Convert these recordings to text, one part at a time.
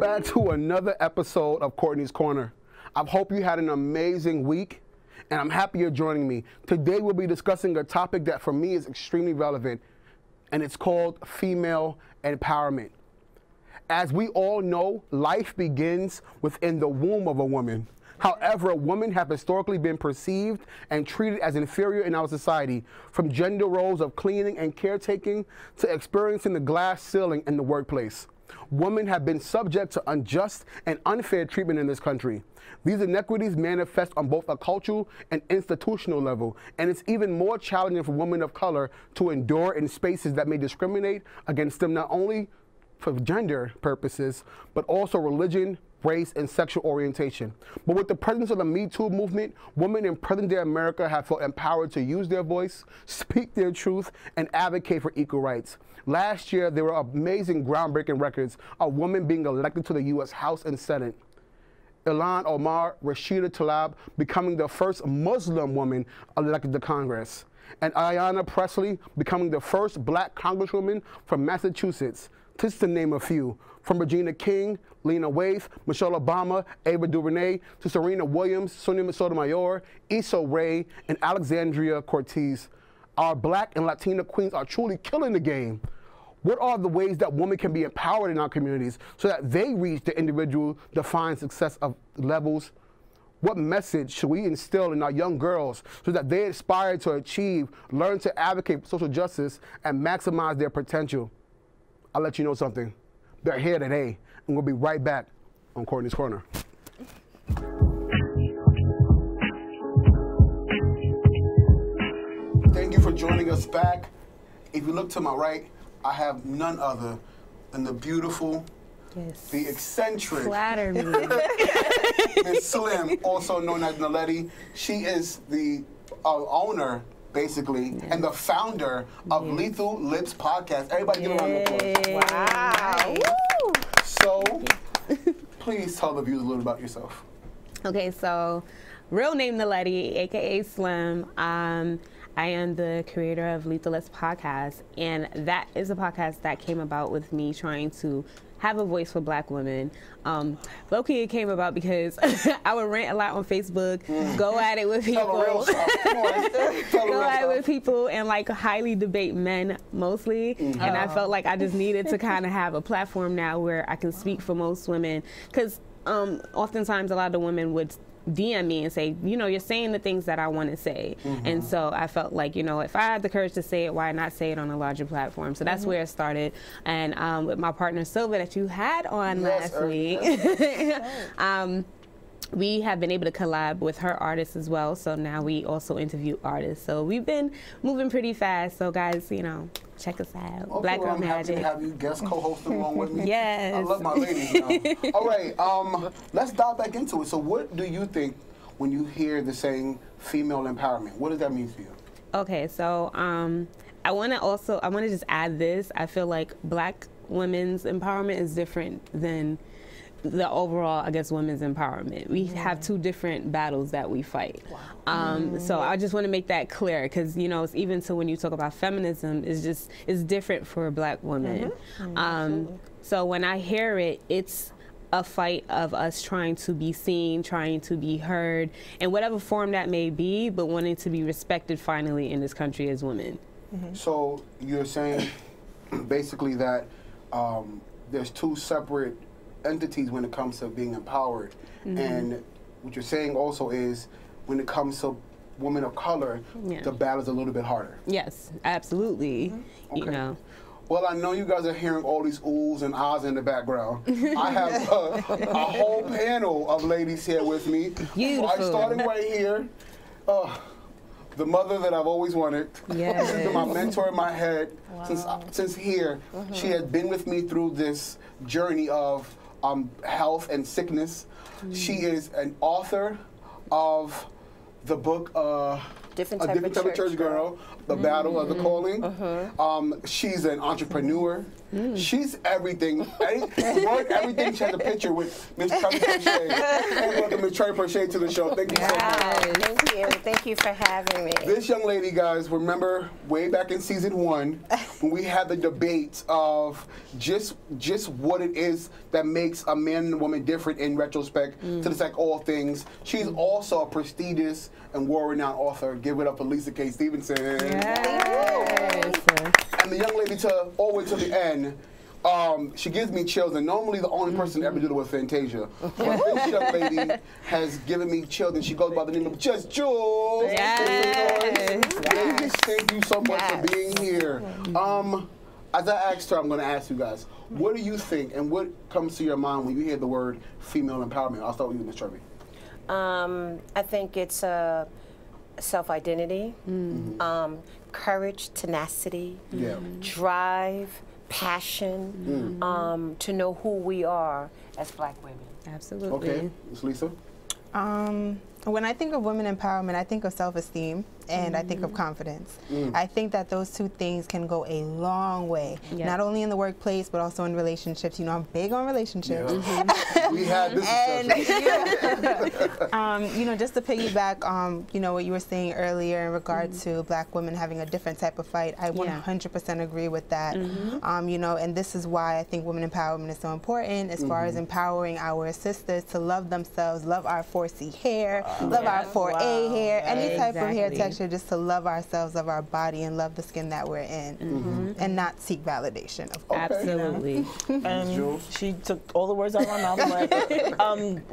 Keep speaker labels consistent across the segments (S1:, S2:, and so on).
S1: back to another episode of Courtney's Corner. I hope you had an amazing week, and I'm happy you're joining me. Today we'll be discussing a topic that for me is extremely relevant, and it's called female empowerment. As we all know, life begins within the womb of a woman. However, women have historically been perceived and treated as inferior in our society, from gender roles of cleaning and caretaking to experiencing the glass ceiling in the workplace. Women have been subject to unjust and unfair treatment in this country. These inequities manifest on both a cultural and institutional level, and it's even more challenging for women of color to endure in spaces that may discriminate against them not only for gender purposes, but also religion, race, and sexual orientation. But with the presence of the Me Too movement, women in present-day America have felt empowered to use their voice, speak their truth, and advocate for equal rights. Last year, there were amazing groundbreaking records of women being elected to the U.S. House and Senate. Ilhan Omar Rashida Tlaib becoming the first Muslim woman elected to Congress, and Ayanna Pressley becoming the first black congresswoman from Massachusetts, just to name a few. From Regina King, Lena Waithe, Michelle Obama, Ava DuVernay, to Serena Williams, Sonia Sotomayor, Issa Rae, and Alexandria Cortez. Our black and Latina queens are truly killing the game. What are the ways that women can be empowered in our communities so that they reach the individual defined success of levels? What message should we instill in our young girls so that they aspire to achieve, learn to advocate for social justice, and maximize their potential? I'll let you know something. They're here today, and we'll be right back on Courtney's Corner. Thank you for joining us back. If you look to my right, I have none other than the beautiful, the eccentric,
S2: flatter me,
S1: Miss Slim, also known as Naledi. She is the owner, basically, and the founder of Lethal Lips Podcast. Everybody give a round of applause.
S2: Wow.
S1: Woo! So, please tell the viewers a little about yourself.
S2: Okay, so real name Naledi, aka Slim. I am the creator of Lethal Lips Podcast, and that is a podcast that came about with me trying to have a voice for black women. Low-key, it came about because I would rant a lot on Facebook, go at it with people, go at it with people, and like highly debate men mostly. And I felt like I just needed to kind of have a platform now where I can speak for most women, because oftentimes a lot of the women would DM me and say, you know, you're saying the things that I want to say. And so I felt like, you know, if I had the courage to say it, why not say it on a larger platform? So that's where it started. And with my partner Silva that you had on last week, we have been able to collab with her artists as well. So now we also interview artists. So we've been moving pretty fast. So guys, you know, check us out.
S1: Okay,
S2: Black Girl
S1: I'm
S2: Magic.
S1: happy to have you guest co-hosting along with me.
S2: Yes.
S1: I love my ladies now. All right, let's dive back into it. So what do you think when you hear the saying female empowerment? What does that mean for you?
S2: Okay, so I want to just add this. I feel like black women's empowerment is different than the overall, I guess, women's empowerment. We have two different battles that we fight. So I just want to make that clear, because, you know, it's even so when you talk about feminism, it's different for black women. So when I hear it, it's a fight of us trying to be seen, trying to be heard, in whatever form that may be, but wanting to be respected finally in this country as women.
S1: So you're saying basically that there's two separate entities when it comes to being empowered, and what you're saying also is when it comes to women of color, the battle's a little bit harder.
S2: Yes, absolutely.
S1: Okay.
S2: You know.
S1: Well, I know you guys are hearing all these oohs and ahs in the background. I have a whole panel of ladies here with me.
S2: Beautiful.
S1: Starting right here, the mother that I've always wanted.
S2: Yes.
S1: My mentor in my head since here. She has been with me through this journey of health and sickness. She is an author of the book,
S3: Different
S1: Type of Church Girl. the battle of the calling. She's an entrepreneur. She's everything. Everything. She has a picture with Miss Travis Prochet. And welcome Miss Travis Prochet to the show. Thank you so much.
S3: Thank you. Thank you for having me.
S1: This young lady, guys, remember way back in season 1 when we had the debate of just what it is that makes a man and a woman different in retrospect to the like all things. She's also a prestigious and world-renowned author. Give it up for Lisa K. Stevenson.
S2: Yes.
S1: And the young lady all the way to the end, she gives me chills, and normally the only person to ever do it was Fantasia. But this young lady has given me chills, and she goes by the name of Just Jules.
S2: Yes.
S1: Ladies, thank you so much for being here. As I asked her, I'm going to ask you guys, what do you think, and what comes to your mind when you hear the word female empowerment? I'll start with you, Ms. Trevi.
S3: I think it's a self-identity, courage, tenacity, drive, passion, to know who we are as Black women.
S2: Absolutely.
S1: Okay, Ms. Lisa?
S4: When I think of women empowerment, I think of self-esteem and I think of confidence. I think that those two things can go a long way, not only in the workplace, but also in relationships. You know, I'm big on relationships.
S1: We had this
S4: discussion. You know, just to piggyback, you know, what you were saying earlier in regard to Black women having a different type of fight, I 100% agree with that. You know, and this is why I think women empowerment is so important as far as empowering our sisters to love themselves, love our 4C hair, love our 4A hair, any type of hair texture, just to love ourselves, love our body, and love the skin that we're in, and not seek validation, of course.
S2: Absolutely.
S5: She took all the words out of my mouth. But,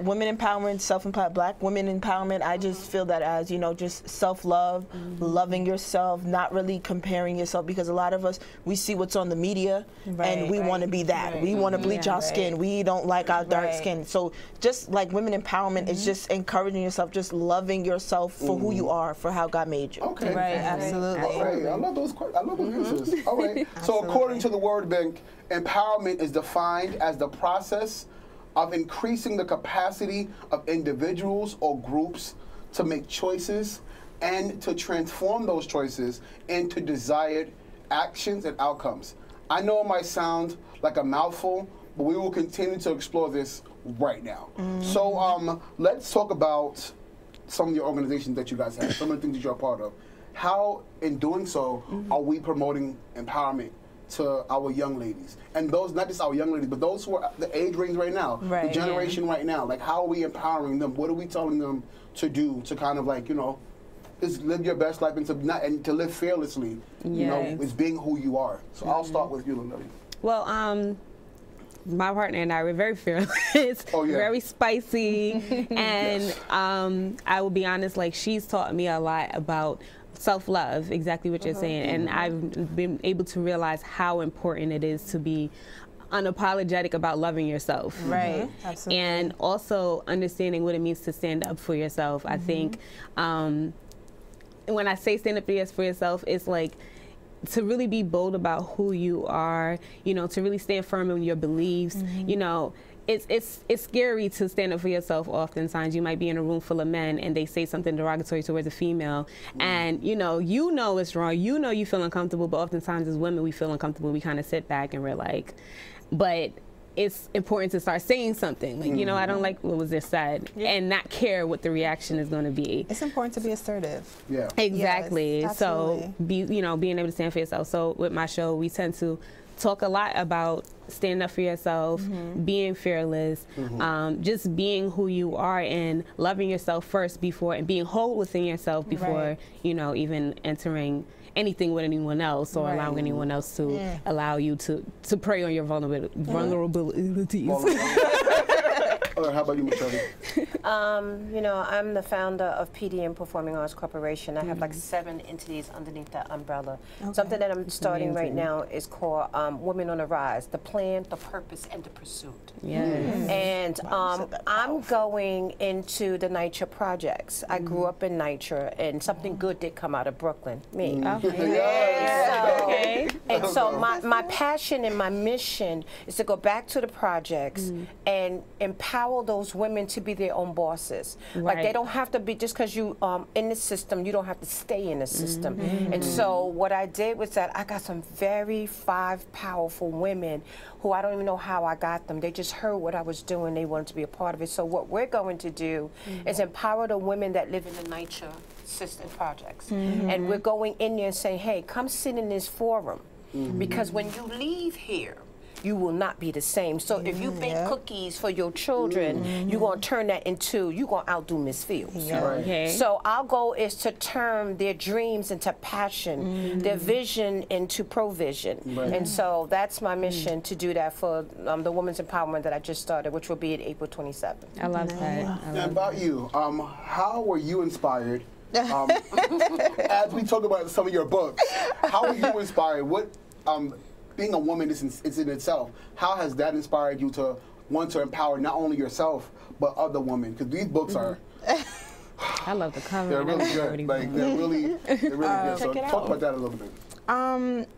S5: women empowerment, self-empowered, Black women empowerment, I just feel that as, you know, just self-love, loving yourself, not really comparing yourself, because a lot of us, we see what's on the media, and we want to be that. We want to bleach our skin. We don't like our dark skin. So just like women empowerment is just encouraging yourself, just loving yourself for who you are, for how God made you.
S1: Okay.
S4: Right, absolutely.
S1: All right. I love those answers. All right. So according to the Word Bank, empowerment is defined as the process of increasing the capacity of individuals or groups to make choices and to transform those choices into desired actions and outcomes. I know it might sound like a mouthful, but we will continue to explore this right now. So let's talk about some of the organizations that you guys have, some of the things that you're a part of. How, in doing so, are we promoting empowerment to our young ladies? And those, not just our young ladies, but those who are the age range right now, the generation right now. Like, how are we empowering them? What are we telling them to do to kind of like, you know, just live your best life and to live fearlessly, you know, is being who you are. So I'll start with you, Lily.
S2: Well, my partner and I were very fearless, very spicy, and I will be honest, like, she's taught me a lot about self-love, exactly what you're saying, and I've been able to realize how important it is to be unapologetic about loving yourself.
S4: Right, absolutely.
S2: And also understanding what it means to stand up for yourself. I think when I say stand up for yourself, it's like to really be bold about who you are, you know, to really stand firm in your beliefs. You know, it's scary to stand up for yourself. Oftentimes you might be in a room full of men and they say something derogatory towards a female, and you know it's wrong, you feel uncomfortable, but oftentimes as women we feel uncomfortable, we kind of sit back and we're like, but it's important to start saying something, like, you know, I don't like what was just said, and not care what the reaction is going to be.
S4: It's important to be assertive.
S1: Yeah.
S2: Exactly.
S4: Yes,
S2: so being able to stand for yourself. So with my show, we tend to talk a lot about standing up for yourself, being fearless, just being who you are and loving yourself first before, and being whole within yourself before, you know, even entering anything with anyone else or allowing anyone else to allow you to prey on your vulnerabilities.
S1: How about you, Michelle?
S3: You know, I'm the founder of PDM Performing Arts Corporation. I have like 7 entities underneath that umbrella. Something that I'm starting right now is called Women on the Rise, the plan, the purpose, and the pursuit. And I'm going into the NYCHA projects. I grew up in NYCHA, and something good did come out of Brooklyn, me. And so my passion and my mission is to go back to the projects and empower empower those women to be their own bosses. Like they don't have to be, just because you in the system, you don't have to stay in the system. And so what I did was that I got some very 5 powerful women who I don't even know how I got them. They just heard what I was doing. They wanted to be a part of it. So what we're going to do is empower the women that live in the NYCHA system projects. And we're going in there and saying, hey, come sit in this forum. Because when you leave here, you will not be the same. So if you bake cookies for your children, you're going to turn that into, you're going to outdo Miss Fields. So our goal is to turn their dreams into passion, their vision into provision. And so that's my mission, to do that for the Women's Empowerment that I just started, which will be at April 27th.
S2: I love that.
S1: Now about you, how were you inspired? As we talk about some of your books, how were you inspired? What being a woman is in itself. How has that inspired you to want to empower not only yourself but other women? Because these books are.
S2: I love the cover.
S1: They're really good. Like they're really good. So talk about that a little bit.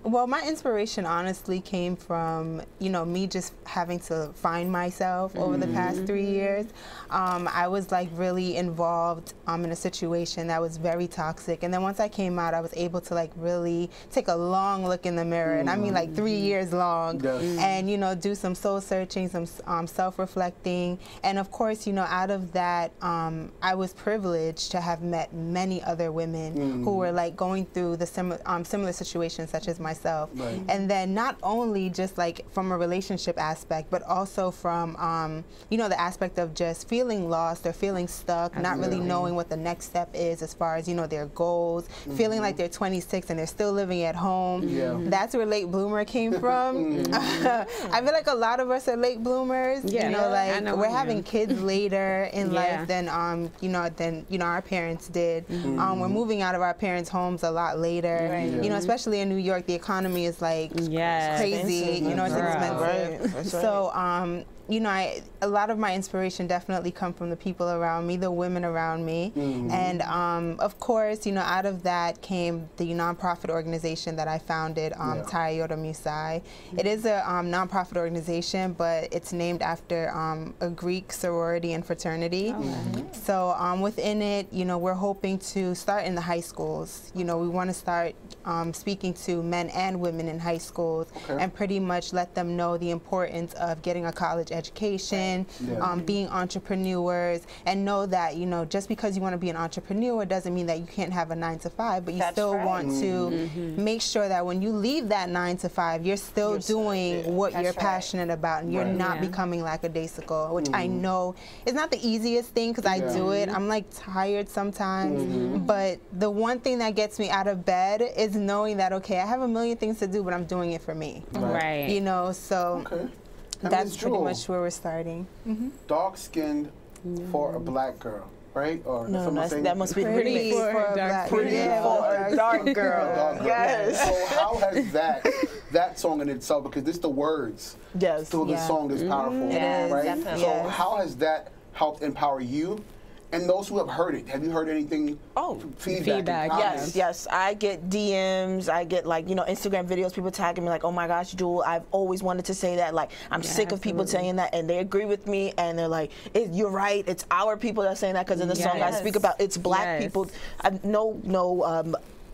S4: Well, my inspiration honestly came from, you know, me just having to find myself over the past 3 years. I was like really involved in a situation that was very toxic, and then once I came out, I was able to like really take a long look in the mirror, and I mean like 3 years long, and you know, do some soul searching, some self-reflecting, and of course, you know, out of that, I was privileged to have met many other women who were like going through the similar situations such as myself. And then not only just like from a relationship aspect, but also from you know, the aspect of just feeling lost or feeling stuck, not really knowing what the next step is as far as, you know, their goals, feeling like they're 26 and they're still living at home. That's where late bloomer came from. I feel like a lot of us are late bloomers. You know, like we're having kids later in life than you know, our parents did. We're moving out of our parents' homes a lot later. You know, especially in New York, the economy is like crazy. You know, it's expensive. So you know, a lot of my inspiration definitely come from the people around me, the women around me. And of course, you know, out of that came the nonprofit organization that I founded, Tayota Musai. It is a nonprofit organization, but it's named after a Greek sorority and fraternity. So within it, you know, we're hoping to start in the high schools. You know, we want to start speaking to men and women in high schools and pretty much let them know the importance of getting a college education, being entrepreneurs, and know that, you know, just because you want to be an entrepreneur doesn't mean that you can't have a 9 to 5, but you still want to make sure that when you leave that 9 to 5, you're still doing what you're passionate about, and you're not becoming lackadaisical, which I know is not the easiest thing, because I do it. I'm like tired sometimes, but the one thing that gets me out of bed is knowing that, okay, I have a million things to do, but I'm doing it for me. You know, so that's pretty much where we're starting.
S1: Dark-skinned for a black girl, right? Or
S5: no, that must be
S4: pretty for a black
S5: for a dark girl.
S1: So how has that song in itself, because it's the words through the song is powerful, right? So how has that helped empower you and those who have heard it? Have you heard anything? Feedback.
S5: Yes. I get DMs. I get, like, you know, Instagram videos. People tagging me like, "Oh my gosh, Jewel, I've always wanted to say that. Like, I'm sick of people saying that," and they agree with me, and they're like, "You're right. It's our people that are saying that," because in the song I speak about it's black people.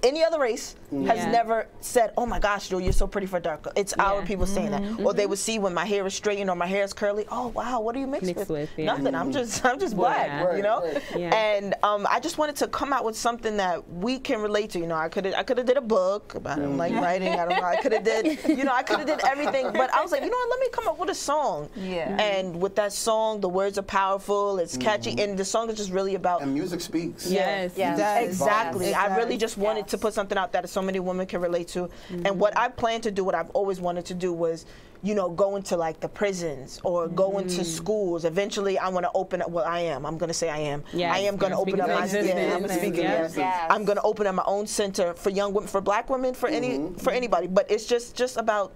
S5: Any other race has never said, "Oh my gosh, Joe, you're so pretty for dark." It's our people saying that. Or they would see when my hair is straightened or my hair is curly, "Oh wow, what do you mix with?" Nothing. I'm just black, you know. And I just wanted to come out with something that we can relate to. You know, I could have did a book about it, like writing. I don't know. I could have did, you know, I could have did everything. But I was like, you know what? Let me come up with a song. And with that song, the words are powerful. It's catchy, and the song is just really about.
S1: And music speaks.
S5: Exactly. I really just wanted to put something out that so many women can relate to. And what I plan to do, what I've always wanted to do was, you know, go into like the prisons or go into schools. Eventually I want to open up, I'm going to say I am. I am going to open up my I'm going to open up my own center for young women, for black women, for anybody. But it's just about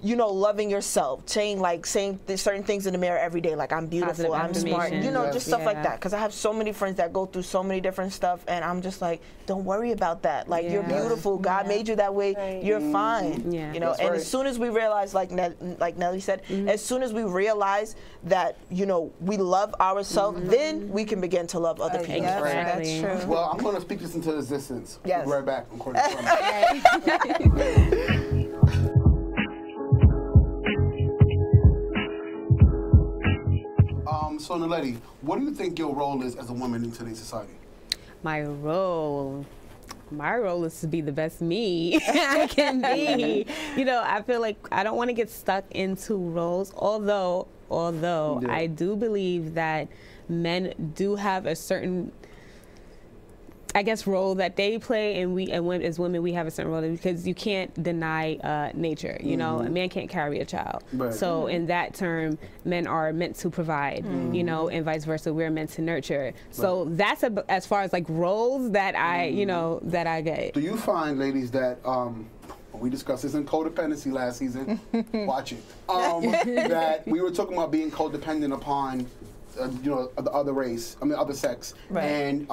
S5: you know, loving yourself, saying certain things in the mirror every day, like I'm beautiful, I'm smart, you know, just stuff like that. Because I have so many friends that go through so many different stuff, and I'm just like, don't worry about that. Like you're beautiful. God made you that way. You're fine. You know. And as soon as we realize, like Nelly said, as soon as we realize that, you know, we love ourselves, then we can begin to love other people.
S4: That's true.
S1: Well, I'm going to speak this into existence.
S5: Yes.
S1: We'll be right back. I'm Courtney. So, Naledi, what do you think your role is as a woman in today's society?
S2: My role is to be the best me I can be. You know, I feel like I don't want to get stuck into roles, although I do believe that men do have a certain, I guess, role that they play, and as women we have a certain role, because you can't deny nature. You know, a man can't carry a child. Right. So in that term, men are meant to provide. You know, and vice versa, we're meant to nurture. So that's as far as like roles that I, you know, that I get.
S1: Do you find, ladies, that we discussed this in codependency last season? Watch it. That we were talking about being codependent upon, you know, the other race, other sex, and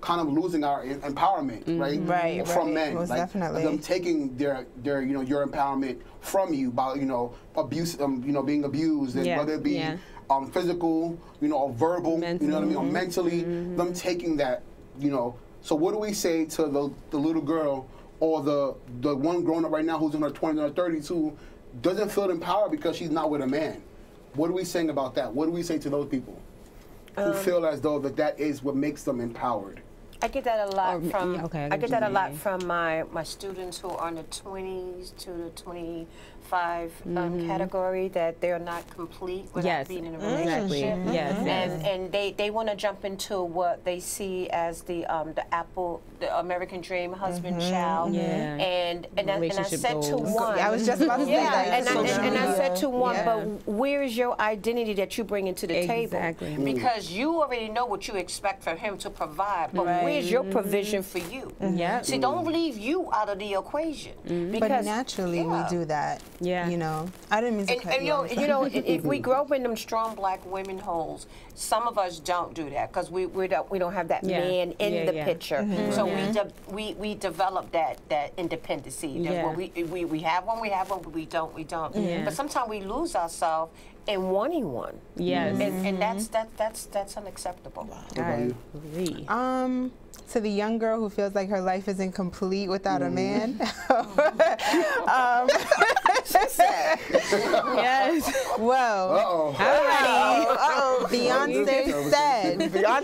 S1: kind of losing our empowerment, right? From men,
S4: most definitely.
S1: Them taking their you know, your empowerment from you by, you know, abuse, you know, being abused, and whether it be physical, you know, or verbal, mentally, you know what I mean, or mentally, them taking that, you know. So what do we say to the little girl or the one growing up right now who's in her 20s or 30s who doesn't feel empowered because she's not with a man? What are we saying about that? What do we say to those people who feel as though that is what makes them empowered?
S3: I get that a lot from I get that a lot from my students who are in the 20s to the 25 category, that they're not complete without being in a relationship. And they want to jump into what they see as the American dream, husband, child. And I said to one,
S4: I was just about to say that.
S3: And I said to one, but where is your identity that you bring into the table? Because you already know what you expect from him to provide, but where's your provision for you? See, don't leave you out of the equation. Because,
S4: but naturally we do that. You know, I didn't mean to cut you off.
S3: You know, if we grow up in them strong black women holes, some of us don't do that because we don't have that man in the picture. So we develop that independency. Well, we have one, but we don't. But sometimes we lose ourselves in wanting one. And that's unacceptable.
S2: I agree.
S4: To the young girl who feels like her life isn't complete without a man. Well, Beyonce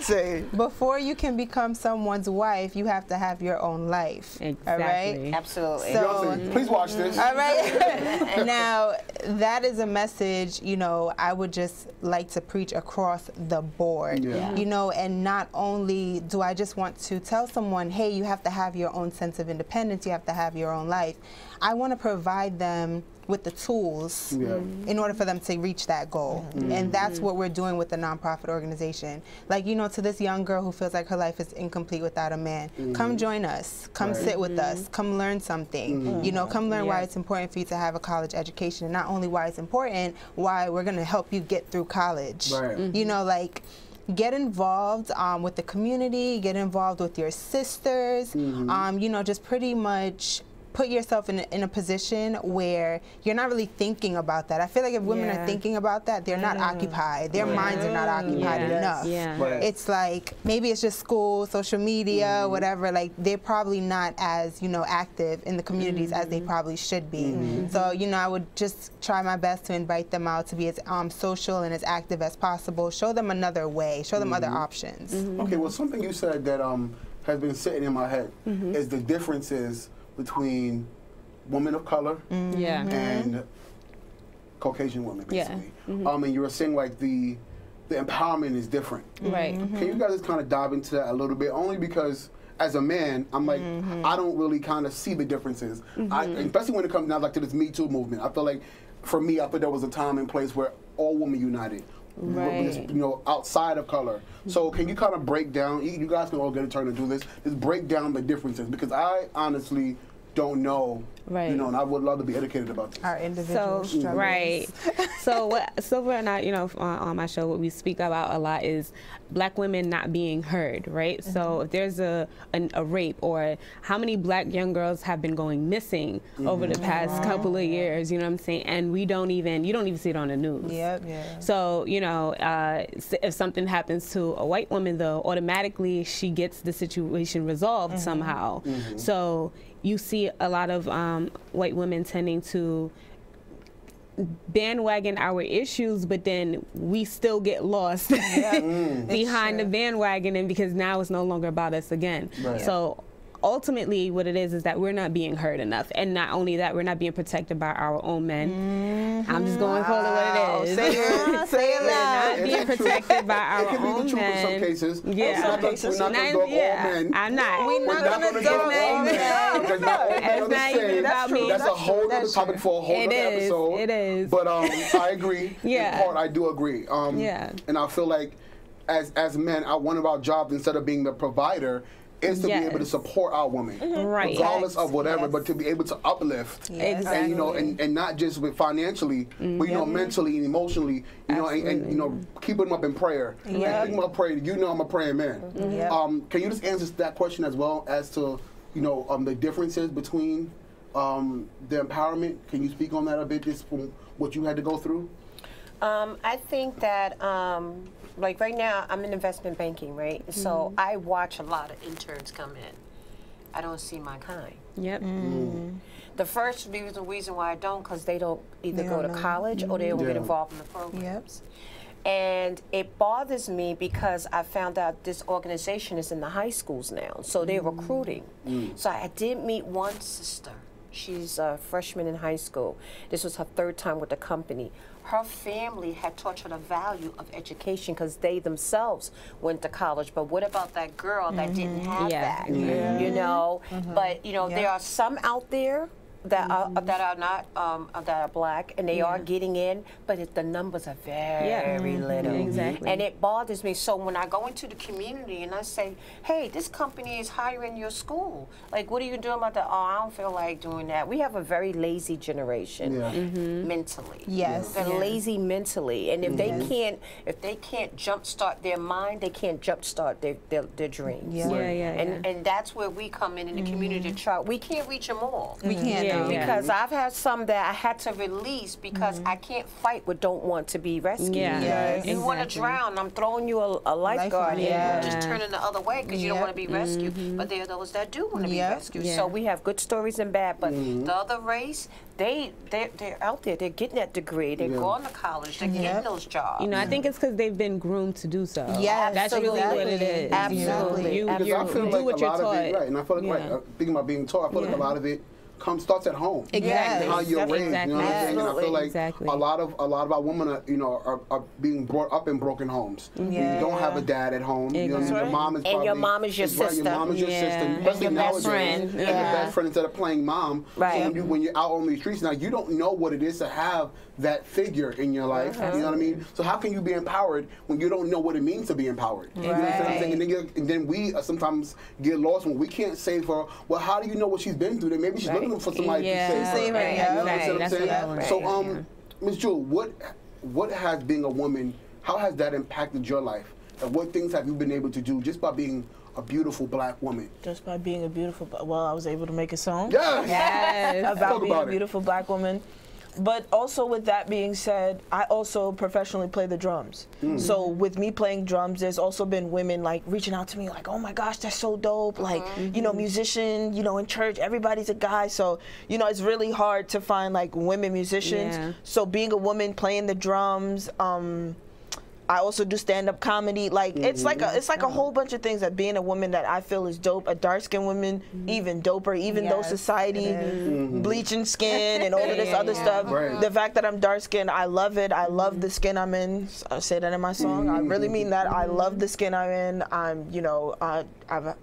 S4: said, before you can become someone's wife, you have to have your own life. All right?
S3: Absolutely.
S4: So,
S1: Beyonce, please watch this.
S4: All right. Now, that is a message, you know, I would just like to preach across the board. You know, and not only do I just want to tell someone, hey, you have to have your own sense of independence, you have to have your own life. I want to provide them with the tools in order for them to reach that goal. And that's what we're doing with the nonprofit organization. Like, you know, to this young girl who feels like her life is incomplete without a man, come join us, come sit with us, come learn something. You know, come learn why it's important for you to have a college education, and not only why it's important, why we're going to help you get through college. You know, like, get involved with the community, get involved with your sisters, you know, just pretty much put yourself in a position where you're not really thinking about that. I feel like if women are thinking about that, they're not occupied. Their minds are not occupied enough. It's like, maybe it's just school, social media, whatever. Like, they're probably not as, you know, active in the communities as they probably should be. So, you know, I would just try my best to invite them out to be as social and as active as possible. Show them another way. Show them other options.
S1: Okay, well, something you said that has been sitting in my head is the differences between women of color and Caucasian women, basically. And you were saying, like, the empowerment is different. Can you guys just kind of dive into that a little bit? Only because as a man, I'm like, I don't really kind of see the differences. Especially when it comes now, like, to this Me Too movement. I feel like, for me, I thought there was a time and place where all women united. You know, outside of color. So can you kind of break down, you guys can all get a turn to do this, just break down the differences, because I honestly don't know.
S2: Right.
S1: You know, and I would love to be educated about this.
S4: Our individual struggles.
S2: Right. So what Silver and I, you know, on my show, what we speak about a lot is Black women not being heard, right? So if there's a rape, or how many Black young girls have been going missing over the past couple of years, you know what I'm saying? And you don't even see it on the news.
S4: Yep. Yeah.
S2: So, you know, if something happens to a white woman, though, automatically she gets the situation resolved somehow. So you see a lot of white women tending to bandwagon our issues, but then we still get lost behind the bandwagon, and because now it's no longer about us again. Right. So ultimately what it is that we're not being heard enough, and not only that, we're not being protected by our own men. I'm just going to call it what it is.
S4: Say it
S2: We're not being protected by our
S1: It can
S2: own
S1: be the truth
S2: men.
S1: in some cases.
S2: Yeah.
S1: We're not going to dog all men.
S2: I'm not.
S1: We're not going to dog all men.
S2: It's not even about me.
S1: That's a whole other topic for a whole other episode.
S2: It is.
S1: But I agree.
S2: Yeah.
S1: In part, I do agree. And I feel like as men, one of our jobs, instead of being the provider, is to be able to support our women, regardless of whatever, but to be able to uplift, and you know, and not just with financially, but you know, mentally and emotionally, you know, and you know, keeping them up in prayer. Keeping them up prayer. You know, I'm a praying man. Can you just answer that question as well as to, you know, the differences between the empowerment? Can you speak on that a bit, just from what you had to go through?
S3: I think that, like right now, I'm in investment banking, right? So I watch a lot of interns come in. I don't see my kind. The first reason why I don't, because they don't either go to college or they don't get involved in the programs. And it bothers me because I found out this organization is in the high schools now, so they're recruiting. So I did meet one sister. She's a freshman in high school. This was her 3rd time with the company. Her family had taught her the value of education because they themselves went to college. But what about that girl that didn't have that? You know, but you know, there are some out there that are not that are Black, and they are getting in, but the numbers are very little. And it bothers me. So when I go into the community and I say, hey, this company is hiring your school, like, what are you doing about that? Oh, I don't feel like doing that. We have a very lazy generation mentally. They're lazy mentally, and if they can't jumpstart their mind, they can't jumpstart their dreams. And that's where we come in the community to try. We can't reach them all.
S4: We can't.
S3: Because I've had some that I had to release because I can't fight what don't want to be rescued. You want to drown, I'm throwing you a lifeguard in, just turning the other way because you don't want to be rescued. But there are those that do want to be rescued. So we have good stories and bad, but the other race, they're out there, they're getting that degree, they're going to college, they're getting those jobs.
S2: You know, I think it's because they've been groomed to do so.
S3: That's
S2: really what it is.
S3: Absolutely.
S2: You
S1: Because I feel
S2: do
S1: like
S2: what
S1: a
S2: you're
S1: lot
S2: taught.
S1: of it, right, and I feel like, thinking about being taught, I feel like a lot of it starts at home.
S2: Exactly.
S1: How you're raised, you know what I'm saying? And I feel like a lot of our women are, you know, are being brought up in broken homes. You don't have a dad at home. You know what I mean? Your mom is probably,
S3: and your mom is your sister.
S1: Your mom is your sister.
S3: And your best friend.
S1: And your best friend instead of playing mom.
S3: Right.
S1: So when you're out on these streets now, you don't know what it is to have that figure in your life. You know what I mean? So how can you be empowered when you don't know what it means to be empowered? You know what I'm saying? And then we sometimes get lost when we can't say for, well, how do you know what she's been through? Then maybe she's looking for somebody to say. You know what I'm saying? So, Ms. Jewel, what has being a woman, how has that impacted your life? And what things have you been able to do just by being a beautiful Black woman?
S5: Just by being a beautiful, well, I was able to make a song.
S1: Yes.
S5: About being a beautiful Black woman. But also with that being said, I also professionally play the drums. So with me playing drums, there's also been women like reaching out to me like, oh my gosh, that's so dope. Like, you know, musician, you know, in church, everybody's a guy. So, you know, it's really hard to find like women musicians. So being a woman playing the drums, I also do stand-up comedy. Like it's like a whole bunch of things that being a woman that I feel is dope. A dark-skinned woman, even doper. Even though society bleaching skin and all of this other stuff, the fact that I'm dark-skinned, I love it. I love the skin I'm in. I say that in my song. I really mean that. I love the skin I'm in. I'm, you know, I'm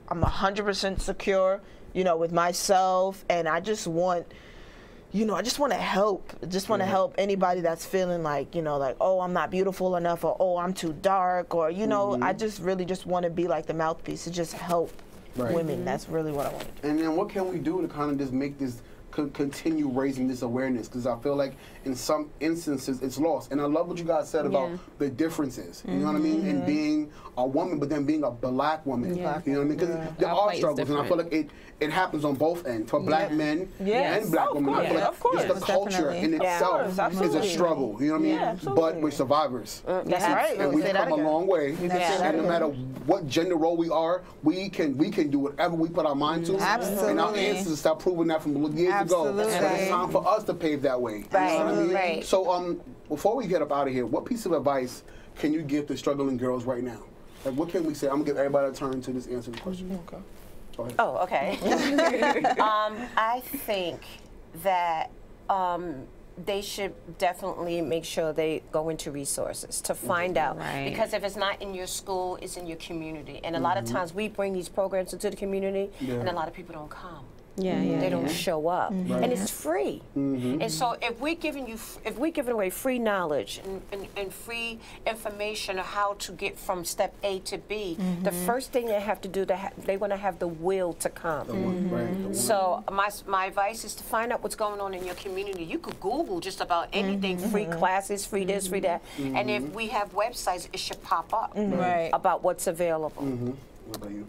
S5: 100% secure, you know, with myself, and I just want. You know, I just want to help. Just want to help anybody that's feeling like, you know, like, oh, I'm not beautiful enough, or oh, I'm too dark, or, you know, I just really just want to be like the mouthpiece to just help women. That's really what I want to do.
S1: And then what can we do to kind of just make this continue raising this awareness? Because I feel like in some instances it's lost. And I love what you guys said about the differences. You know what I mean? And being a woman, but then being a black woman. You know what I mean? Because there are struggles, and I feel like it happens on both ends for black men and black women. I feel like just the culture in itself is a struggle. You know what I mean? But we're survivors.
S5: That's right.
S1: And we've come a long way. And no matter what gender role we are, we can do whatever we put our mind to.
S4: Absolutely.
S1: And our ancestors start proving that from years ago. But it's time for us to pave that way.
S3: Right.
S1: You know what I mean?
S3: Right.
S1: So before we get up out of here, what piece of advice can you give to struggling girls right now? Like, what can we say? I'm gonna give everybody a turn to just answer the question. Okay. Go ahead.
S3: Oh, okay. I think that they should definitely make sure they go into resources to find out. Because if it's not in your school, it's in your community. And a lot of times we bring these programs into the community, and a lot of people don't come. They don't show up, and it's free. And so if we're giving away free knowledge and free information on how to get from step A to B, the first thing they have to do, they want to have the will to come. So my advice is to find out what's going on in your community. You could Google just about anything, free classes, free this, free that, and if we have websites, it should pop up about what's available.
S1: What about you?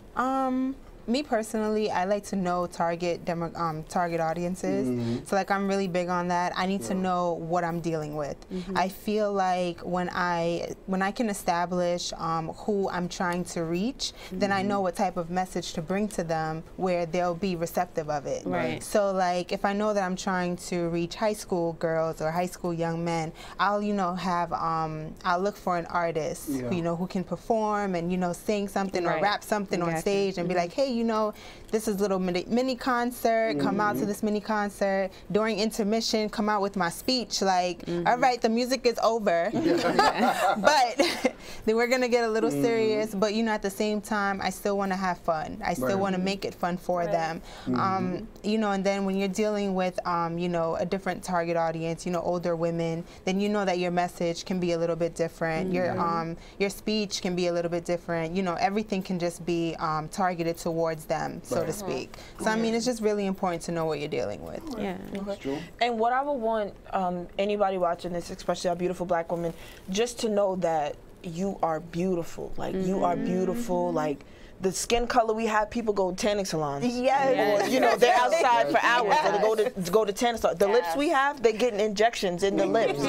S4: Me personally, I like to know target audiences. So like I'm really big on that. I need to know what I'm dealing with. I feel like when I can establish who I'm trying to reach, then I know what type of message to bring to them where they'll be receptive of it. So like if I know that I'm trying to reach high school girls or high school young men, I'll have I'll look for an artist who can perform and sing something or rap something on stage and be like, hey, this is a little mini concert, come out to this mini concert. During intermission, come out with my speech like, all right, the music is over, but then we're gonna get a little serious, but at the same time, I still wanna have fun. I still wanna make it fun for them. And then when you're dealing with, a different target audience, older women, then that your message can be a little bit different. Your speech can be a little bit different. Everything can just be targeted towards them, so to speak. So I mean, it's just really important to know what you're dealing with.
S5: And what I would want anybody watching this, especially our beautiful black women, just to know that you are beautiful. Like you are beautiful. Like the skin color we have, people go to tanning salons. Or they're outside for hours. Or they go to tanning salons. The lips we have, they're getting injections in the lips.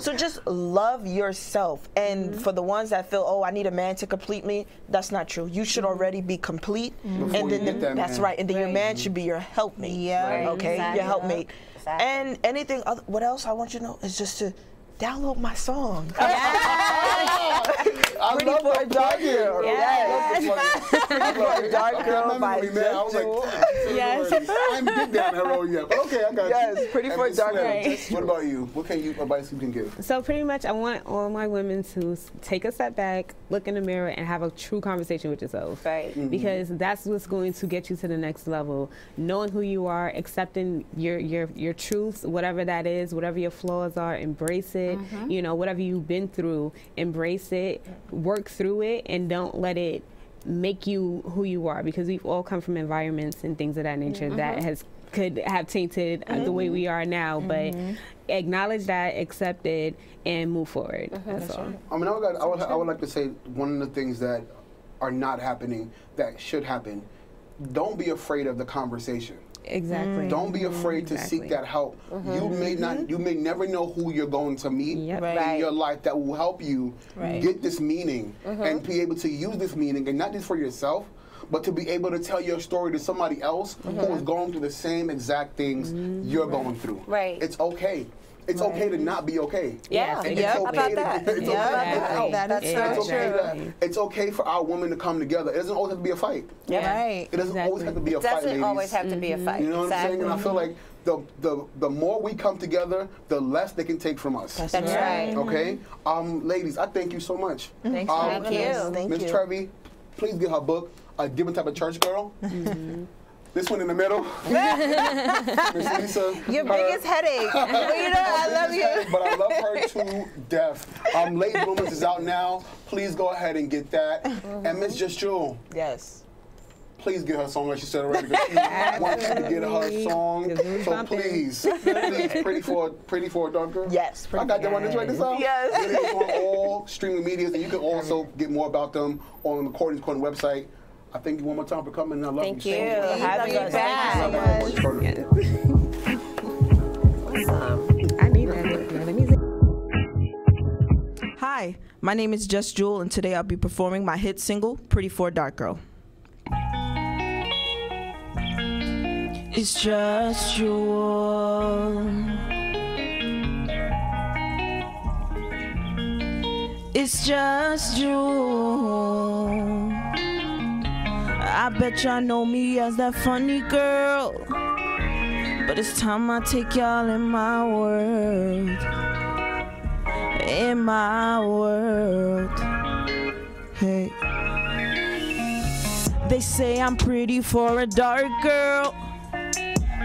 S5: So just love yourself. And for the ones that feel, oh, I need a man to complete me, that's not true. You should already be complete. And then that's right. And then your man should be your helpmate. Okay, your helpmate. And anything other, what else I want you to know is just to download my song. Pretty for a Dark Girl. Pretty for a Dark Girl by S2E2.
S1: I haven't been down that road yet, but okay, I got you.
S5: Pretty for a Dark Girl.
S1: What about you? What advice you can give?
S2: So pretty much, I want all my women to take a step back, look in the mirror, and have a true conversation with yourself. Because that's what's going to get you to the next level. Knowing who you are, accepting your truths, whatever that is, whatever your flaws are, embrace it. Whatever you've been through, embrace it, work through it, and don't let it make you who you are, because we've all come from environments and things of that nature that could have tainted the way we are now, but acknowledge that, accept it, and move forward. That's all.
S1: I mean, I would like to say one of the things that are not happening that should happen. Don't be afraid of the conversation. Don't be afraid to seek that help. You may never know who you're going to meet in your life that will help you get this meaning and be able to use this meaning, and not just for yourself, but to be able to tell your story to somebody else who is going through the same exact things you're going through. It's okay. It's okay to not be okay. It's okay for our women to come together. It doesn't always have to be a fight. It doesn't always have to be a fight, ladies.
S3: It doesn't always have to be a fight.
S1: You know what I'm saying? And I feel like the more we come together, the less they can take from us.
S3: That's right.
S1: Okay? Ladies, I thank you so much.
S3: Thank you.
S1: Miss Trevi, please get her book, A Different Type of Church Girl. This one in the middle. Miss Lisa.
S4: Your biggest headache. I love you.
S1: But I love her to death. Late Bloomers is out now. Please go ahead and get that. And Miss Just Jewel.
S5: Yes.
S1: please get her song like she said already. Because she wants you to get her song. So please, Pretty for a Dark Girl.
S5: Yes.
S1: I got them on this right this out.
S5: Yes.
S1: Get it on all streaming medias, and you can also get more about them on the Courtney's Corner website. I thank you one more time for coming. I love
S3: Thank
S1: you.
S3: you.
S1: So much.
S3: Having us.
S2: Thank you so much.
S3: Awesome.
S2: I need that. Let me see.
S5: Hi, my name is Just Jewel, and today I'll be performing my hit single, Pretty for a Dark Girl. It's just Jewel. It's just Jewel. I bet y'all know me as that funny girl, but it's time I take y'all in my world. In my world. Hey. They say I'm pretty for a dark girl.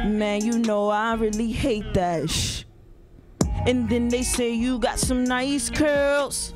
S5: Man, you know I really hate that shh. And then they say you got some nice curls.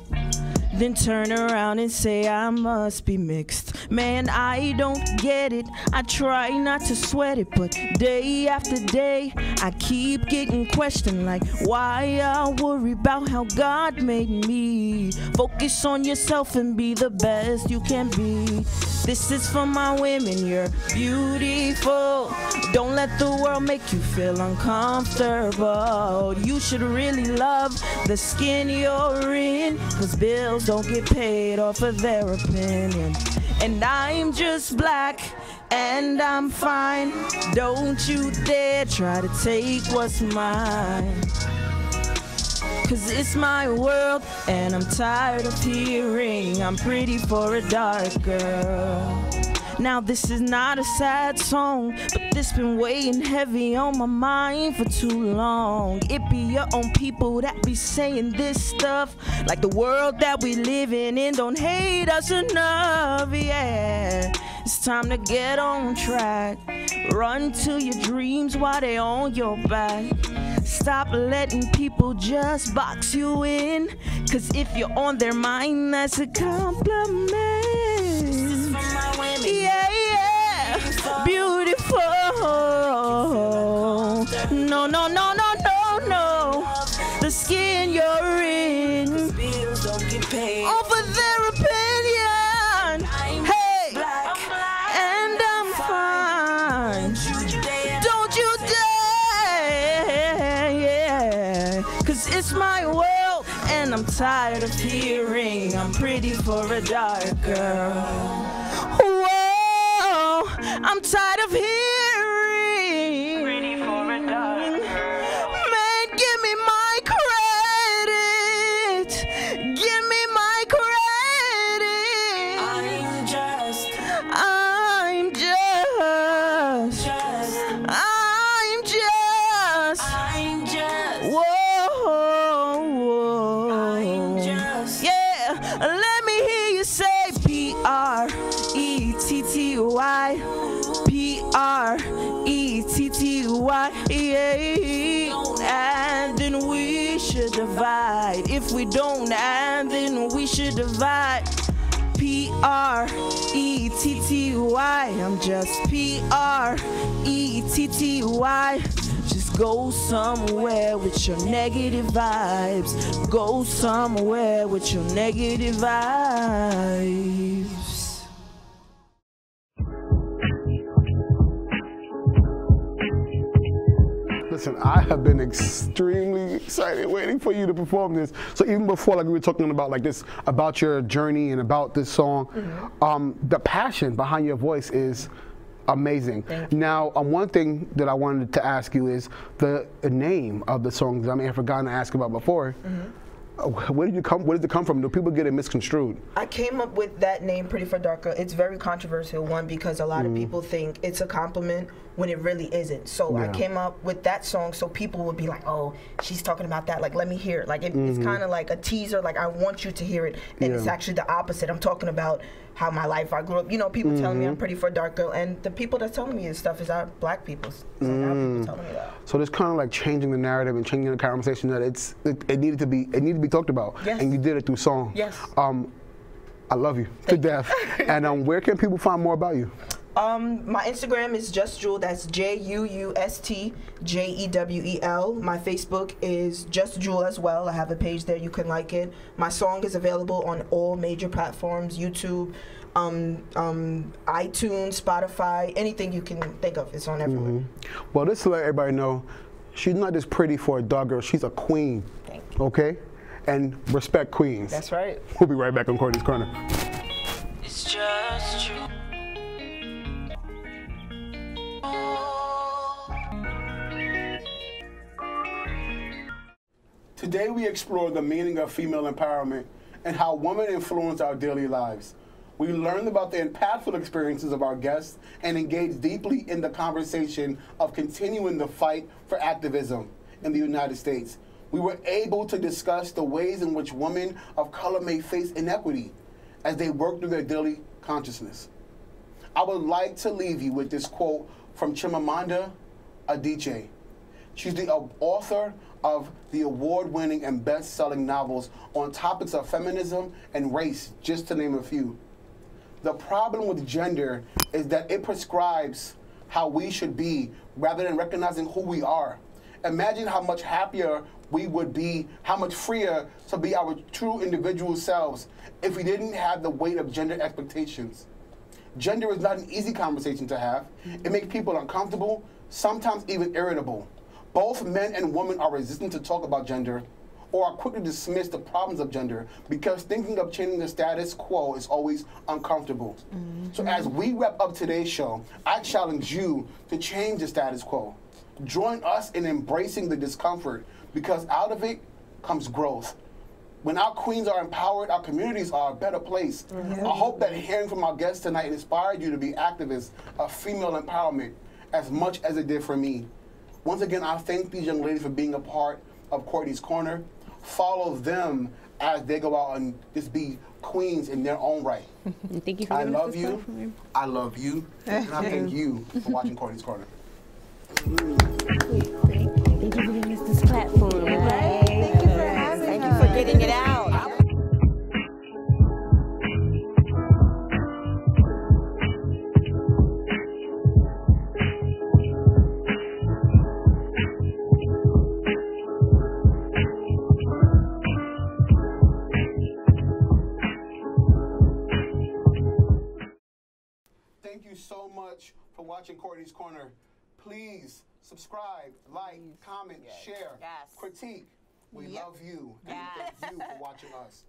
S5: Then turn around and say I must be mixed. Man, I don't get it. I try not to sweat it, but day after day I keep getting questioned like why I worry about how God made me. Focus on yourself and be the best you can be. This is for my women, you're beautiful. Don't let the world make you feel uncomfortable. You should really love the skin you're in, 'cause bills don't get paid off of their opinion. And I'm just black and I'm fine. Don't you dare try to take what's mine, 'cause it's my world and I'm tired of hearing I'm pretty for a dark girl. Now this is not a sad song, but this been weighing heavy on my mind for too long. It be your own people that be saying this stuff, like the world that we living in don't hate us enough, yeah. It's time to get on track. Run to your dreams while they on your back. Stop letting people just box you in, 'cause if you're on their mind, that's a compliment. Yeah, yeah, beautiful. No, no, no, no, no, no. The skin you're in, over their opinion. Hey, and I'm fine. Don't you dare, yeah. 'Cause it's my world and I'm tired of hearing I'm pretty for a dark girl. Whoa, I'm tired of hearing pretty for a dark girl. Man, give me my credit. Give me my credit. I'm just whoa, yeah, let me hear you say P-R-E-T-T-Y, P-R-E-T-T-Y, yeah. And then we should divide. If we don't, and then we should divide. P-R-E-T-T-Y, I'm just P-R-E-T-T-Y. Just go somewhere with your negative vibes. Go somewhere with your negative vibes.
S1: Listen, I have been extremely excited waiting for you to perform this. So even before, like we were talking about like this, about your journey and about this song, the passion behind your voice is amazing. Now, one thing that I wanted to ask you is the name of the song that I may have forgotten to ask about before. Where did it come from? Do people get it misconstrued?
S5: I came up with that name, Pretty for Dark Girl. It's very controversial, one, because a lot of people think it's a compliment when it really isn't. So I came up with that song so people would be like, oh, she's talking about that, like, let me hear it. Like, it's kind of like a teaser, like, I want you to hear it. And it's actually the opposite. I'm talking about how my life, I grew up, you know, people telling me I'm pretty for a dark girl, and the people that's telling me this stuff is our black people. It's like our people telling me that.
S1: So there's kind of like changing the narrative and changing the conversation that it needed to be talked about, and you did it through song.
S5: Yes.
S1: I love you to death. And where can people find more about you?
S5: My Instagram is Just Jewel. That's JUUSTJEWEL. My Facebook is Just Jewel as well. I have a page there. You can like it. My song is available on all major platforms: YouTube, iTunes, Spotify, anything you can think of. It's on everywhere.
S1: Well, this to let everybody know, she's not just pretty for a dark girl. She's a queen.
S5: Thank you.
S1: Okay, and respect queens.
S5: That's right.
S1: We'll be right back on Courtney's Corner.
S6: It's just you.
S1: Today we explore the meaning of female empowerment and how women influence our daily lives. We learned about the impactful experiences of our guests and engaged deeply in the conversation of continuing the fight for activism in the United States. We were able to discuss the ways in which women of color may face inequity as they work through their daily consciousness. I would like to leave you with this quote from Chimamanda Adichie. She's the author of the award-winning and best-selling novels on topics of feminism and race, just to name a few. The problem with gender is that it prescribes how we should be rather than recognizing who we are. Imagine how much happier we would be, how much freer to be our true individual selves if we didn't have the weight of gender expectations. Gender is not an easy conversation to have. It makes people uncomfortable, sometimes even irritable. Both men and women are resistant to talk about gender or are quick to dismiss the problems of gender because thinking of changing the status quo is always uncomfortable. So as we wrap up today's show, I challenge you to change the status quo. Join us in embracing the discomfort because out of it comes growth. When our queens are empowered, our communities are a better place. I hope that hearing from our guests tonight inspired you to be activists of female empowerment as much as it did for me. Once again, I thank these young ladies for being a part of Courtney's Corner. Follow them as they go out and just be queens in their own right.
S2: Thank you for giving us this platform.
S1: I love you. And I thank you for watching Courtney's Corner.
S2: Thank you for giving us this platform.
S3: Thank you for having us. Thank you for getting it out.
S1: Thank you so much for watching Courtney's Corner. Please subscribe, like, comment, share,
S3: Yes.
S1: critique. We love you. And
S3: Yes.
S1: thank you for watching us.